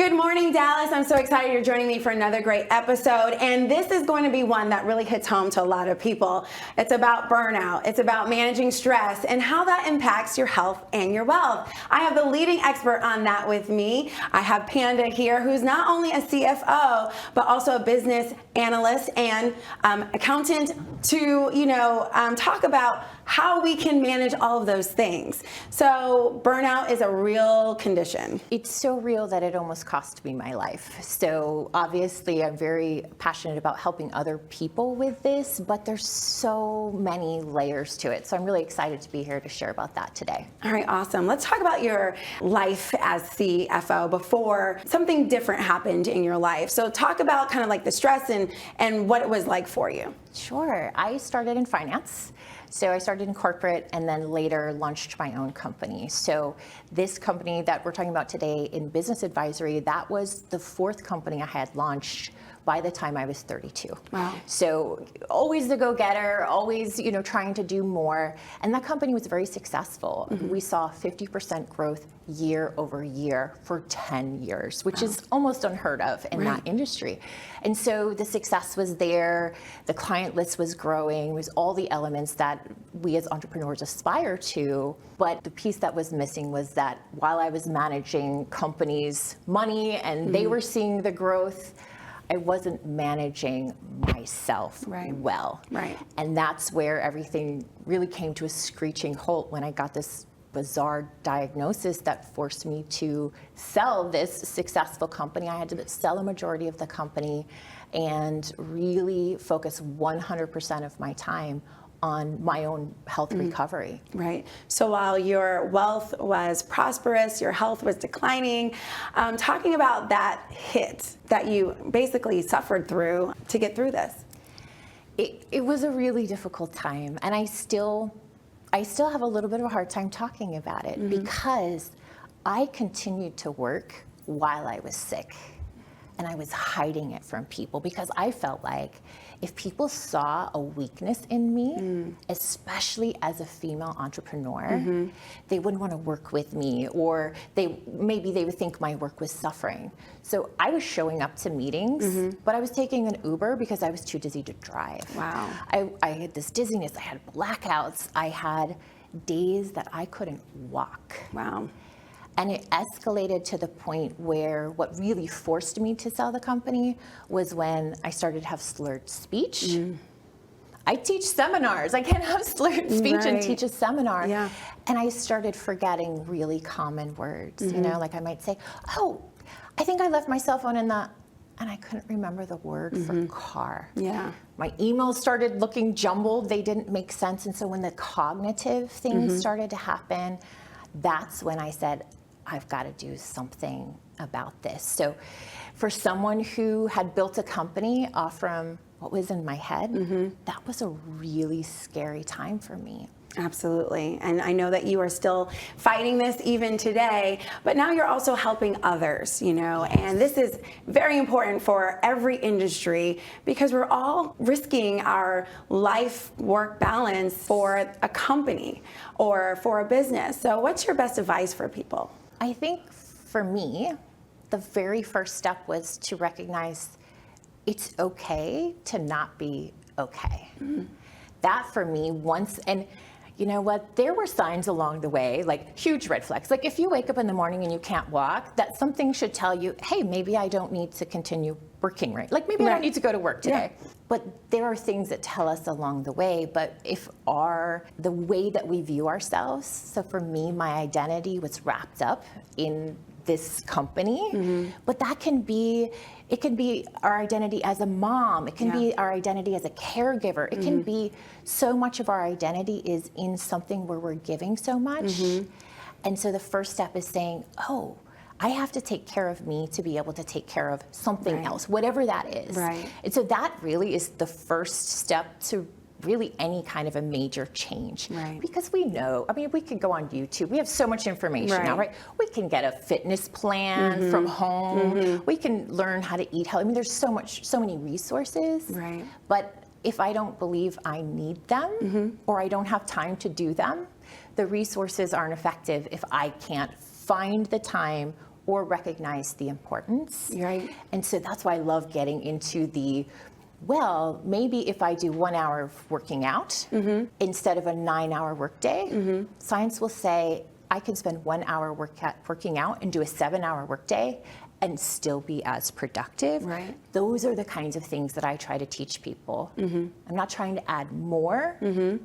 Good morning, Dallas. I'm so excited you're joining me for another great episode. And this is going to be one that really hits home to a lot of people. It's about burnout. It's about managing stress and how that impacts your health and your wealth. I have the leading expert on that with me. I have Panda here, who's not only a CFO, but also a business analyst and accountant to, talk about how we can manage all of those things. So burnout is a real condition. It's so real that it almost cost me my life. So obviously I'm very passionate about helping other people with this, but there's so many layers to it. So I'm really excited to be here to share about that today. All right, awesome. Let's talk about your life as CFO before something different happened in your life. So talk about kind of like the stress and what it was like for you. Sure. I started in finance. So I started in corporate and then later launched my own company. So this company that we're talking about today in business advisory, that was the fourth company I had launched by the time I was 32. Wow. So always the go-getter, always, trying to do more. And that company was very successful. Mm-hmm. We saw 50% growth year over year for 10 years, which is almost unheard of in that industry. And so the success was there, the client list was growing, it was all the elements that we as entrepreneurs aspire to. But the piece that was missing was that while I was managing companies' money and they were seeing the growth, I wasn't managing myself well. Right. And that's where everything really came to a screeching halt when I got this bizarre diagnosis that forced me to sell this successful company. I had to sell a majority of the company and really focus 100% of my time on my own health recovery. Right. So while your wealth was prosperous, your health was declining, talking about that hit that you basically suffered through to get through this. It was a really difficult time, and I still have a little bit of a hard time talking about it because I continued to work while I was sick. And I was hiding it from people because I felt like if people saw a weakness in me, especially as a female entrepreneur, they wouldn't want to work with me, or maybe they would think my work was suffering. So I was showing up to meetings, but I was taking an Uber because I was too dizzy to drive. Wow. I had this dizziness, I had blackouts, I had days that I couldn't walk. Wow. And it escalated to the point where what really forced me to sell the company was when I started to have slurred speech. I teach seminars. I can't have slurred speech and teach a seminar. Yeah. And I started forgetting really common words. Like I might say, oh, I think I left my cell phone in the, and I couldn't remember the word for car. Yeah. My emails started looking jumbled. They didn't make sense. And so when the cognitive things started to happen, that's when I said, I've got to do something about this. So for someone who had built a company off from what was in my head, that was a really scary time for me. Absolutely. And I know that you are still fighting this even today, but now you're also helping others, and this is very important for every industry because we're all risking our life-work balance for a company or for a business. So what's your best advice for people? I think for me, the very first step was to recognize it's okay to not be okay. That for me and you know what, there were signs along the way, like huge red flags. Like if you wake up in the morning and you can't walk, that something should tell you, hey, maybe I don't need to continue working, right? Like maybe I don't need to go to work today. Yeah. But there are things that tell us along the way, but the way that we view ourselves, so for me, my identity was wrapped up in this company, but it can be our identity as a mom, it can be our identity as a caregiver, it can be so much of our identity is in something where we're giving so much. And so the first step is saying, oh, I have to take care of me to be able to take care of something else, whatever that is. Right. And so that really is the first step to really any kind of a major change. Right. Because we know, we could go on YouTube. We have so much information now, right? We can get a fitness plan from home. We can learn how to eat healthy. There's so many resources. Right. But if I don't believe I need them or I don't have time to do them, the resources aren't effective if I can't find the time or recognize the importance. Right. And so that's why I love getting into well, maybe if I do 1 hour of working out instead of a 9-hour workday, science will say I can spend 1 hour working out and do a 7-hour workday and still be as productive. Right. Those are the kinds of things that I try to teach people. I'm not trying to add more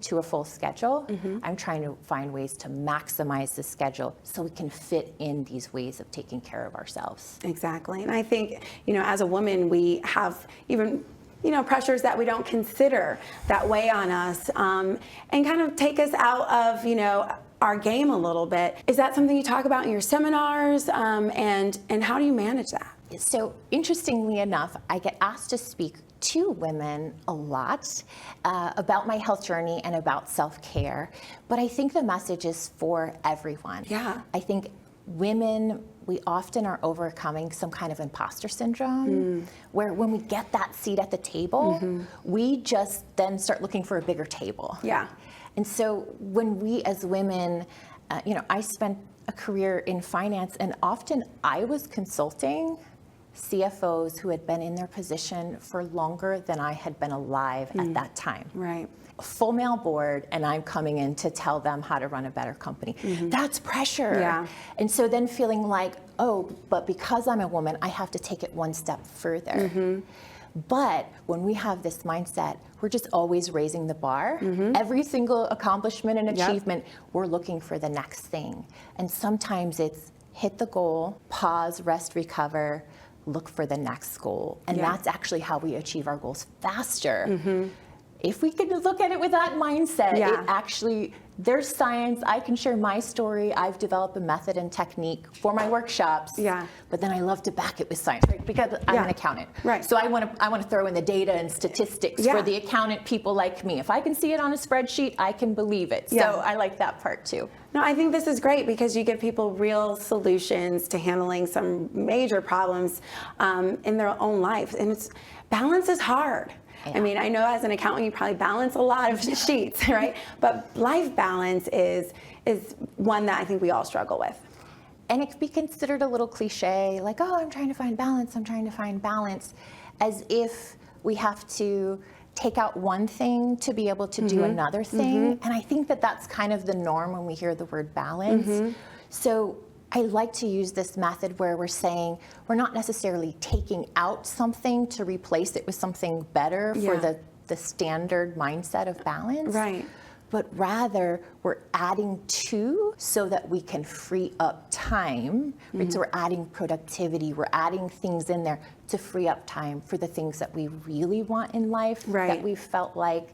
to a full schedule. I'm trying to find ways to maximize the schedule so we can fit in these ways of taking care of ourselves. Exactly. And I think, as a woman, we have even pressures that we don't consider that weigh on us, and kind of take us out of, our game a little bit. Is that something you talk about in your seminars? And how do you manage that? So interestingly enough, I get asked to speak to women a lot about my health journey and about self-care, but I think the message is for everyone. Yeah. I think women, we often are overcoming some kind of imposter syndrome, where when we get that seat at the table, we just then start looking for a bigger table. Yeah. And so when we as women, I spent a career in finance, and often I was consulting CFOs who had been in their position for longer than I had been alive at that time. Right. A full male board, and I'm coming in to tell them how to run a better company. That's pressure. Yeah. And so then feeling like, oh, but because I'm a woman, I have to take it one step further. But when we have this mindset, we're just always raising the bar. Every single accomplishment and achievement, we're looking for the next thing. And sometimes it's hit the goal, pause, rest, recover, look for the next goal. And that's actually how we achieve our goals faster. If we could look at it with that mindset, it actually, there's science. I can share my story. I've developed a method and technique for my workshops. But then I love to back it with science, right? Because I'm an accountant. Right. So I want to throw in the data and statistics for the accountant people like me. If I can see it on a spreadsheet, I can believe it. So I like that part too. No, I think this is great because you give people real solutions to handling some major problems in their own life. And balance is hard. I mean, I know as an accountant, you probably balance a lot of sheets, right? But life balance is one that I think we all struggle with. And it could be considered a little cliche, like, oh, I'm trying to find balance, as if we have to take out one thing to be able to do another thing. And I think that that's kind of the norm when we hear the word balance. So I like to use this method where we're saying we're not necessarily taking out something to replace it with something better for the standard mindset of balance. Right. But rather we're adding to so that we can free up time. Right? So we're adding productivity, we're adding things in there to free up time for the things that we really want in life that we felt like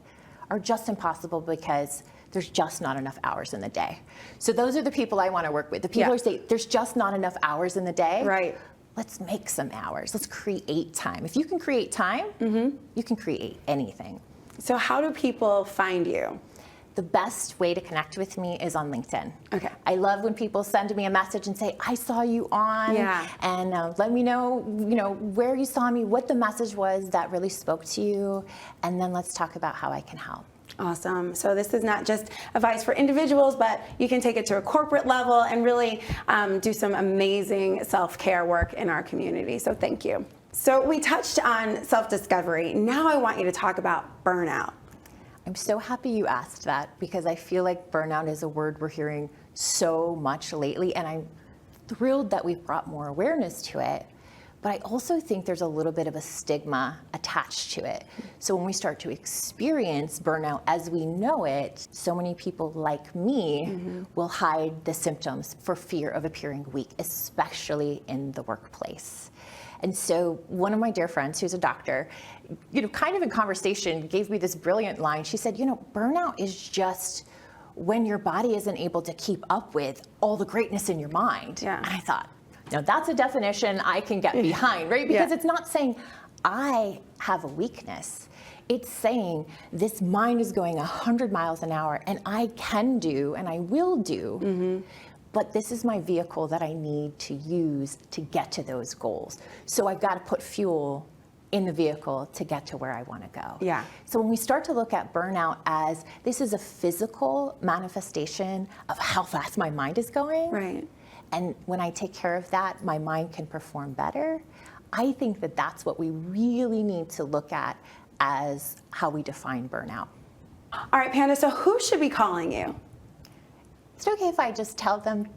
are just impossible because there's just not enough hours in the day. So those are the people I want to work with. The people who say, there's just not enough hours in the day. Right. Let's make some hours. Let's create time. If you can create time, you can create anything. So how do people find you? The best way to connect with me is on LinkedIn. Okay. I love when people send me a message and say, I saw you on, and let me know, where you saw me, what the message was that really spoke to you, and then let's talk about how I can help. Awesome. So this is not just advice for individuals, but you can take it to a corporate level and really do some amazing self-care work in our community. So thank you. So we touched on self-discovery. Now I want you to talk about burnout. I'm so happy you asked that because I feel like burnout is a word we're hearing so much lately, and I'm thrilled that we've brought more awareness to it. But I also think there's a little bit of a stigma attached to it. So when we start to experience burnout as we know it, so many people like me will hide the symptoms for fear of appearing weak, especially in the workplace. And so one of my dear friends who's a doctor, kind of in conversation, gave me this brilliant line. She said, burnout is just when your body isn't able to keep up with all the greatness in your mind. And I thought, now that's a definition I can get behind, right? Because it's not saying I have a weakness. It's saying this mind is going 100 miles an hour and I can do and I will do, but this is my vehicle that I need to use to get to those goals. So I've got to put fuel in the vehicle to get to where I want to go. So when we start to look at burnout as this is a physical manifestation of how fast my mind is going, And when I take care of that, my mind can perform better. I think that that's what we really need to look at as how we define burnout. All right, Panda, so who should be calling you? Is it okay if I just tell them,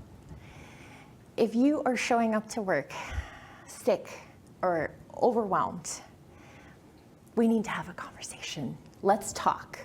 if you are showing up to work sick or overwhelmed, we need to have a conversation. Let's talk.